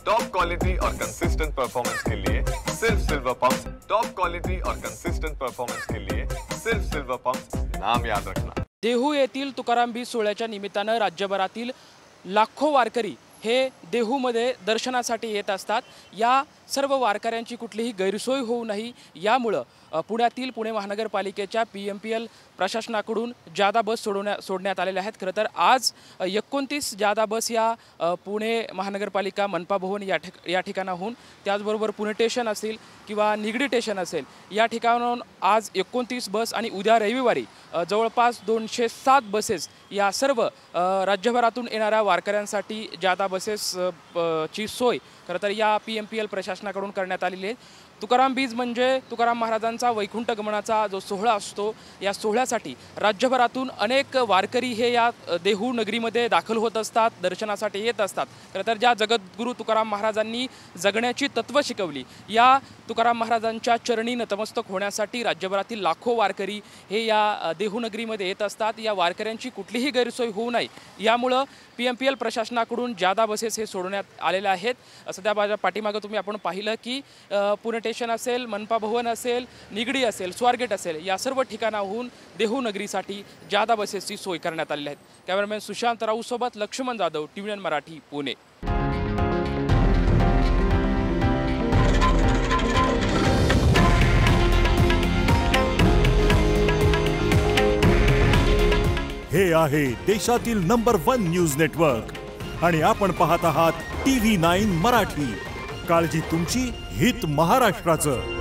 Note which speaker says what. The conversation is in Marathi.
Speaker 1: टॉप क्वालिटी और कंसिस्टेंट परफॉर्मेंस के लिए सिर्फ सिल्वर पंप्स। टॉप क्वालिटी और कंसिस्टेंट परफॉर्मेंस के लिए सिर्फ सिल्वर पंप्स, नाम याद रखना।
Speaker 2: देहू येथील तुकाराम बीज सोहळ्याच्या निमित्तानं राज्यभरातील लाखो वारकरी हे देहूमध्ये दर्शनासाठी येत असतात। या सर्व वारकऱ्यांची कुठलीही गैरसोय होऊ नये यामुळे पुण्यातील पुणे महानगरपालिकेच्या PMPL प्रशासनाकडून जादा बस सोडण्यात आलेल्या आहेत। खरं तर आज 29 जादा बस या पुणे महानगरपालिका मनपा भवन या ठिकाणाहून, त्याचबरोबर पुणे स्टेशन असेल किंवा निगडी स्टेशन असेल या ठिकाणाहून आज 29 बस आणि उद्या रविवारी जवळपास 207 बसेस या सर्व राज्यभरातून येणाऱ्या वारकऱ्यांसाठी जादा बसेस ची सोय खरं तर या PMPL प्रशासनाकडून करण्यात आलेली आहे। तुकाराम बीज म्हणजे तुकाराम महाराजांचा वैकुंठ गमनाचा जो सोहळा असतो, या सोहळ्यासाठी राज्यभरातून अनेक वारकरी हे या देहू नगरीमध्ये दाखल होत असतात, दर्शनासाठी येत असतात। खरं तर ज्या जगद्गुरू तुकाराम महाराजांनी जगण्याची तत्त्व शिकवली, या तुकाराम महाराजांच्या चरणी नतमस्तक होण्यासाठी राज्यभरातील लाखो वारकरी हे या देहू नगरीमध्ये येत असतात। या वारकऱ्यांची कुठलीही गैरसोय होऊ नये यामुळे PMPL प्रशासनाकडून जादा बसेस हे सोडण्यात आलेल्या आहेत। सध्या माझ्या पाठीमागे तुम्ही आपण पाहिलं की पुणे स्टेशन असेल, मनपा भवन असेल, निगडी असेल, स्वारगेट असेल या सर्व ठिकाणाहून देहू नगरीसाठी जादा बसेसची सोय करण्यात आलेली आहे। कॅमेरामॅन सुशांत राऊ सोबत लक्ष्मण जाधव, TVN मराठी, पुणे।
Speaker 3: हे आहे देशातील नंबर 1 न्यूज नेटवर्क आणि आपण पाहत आहात TV9 मराठी। काळजी तुमची, हित महाराष्ट्राचं।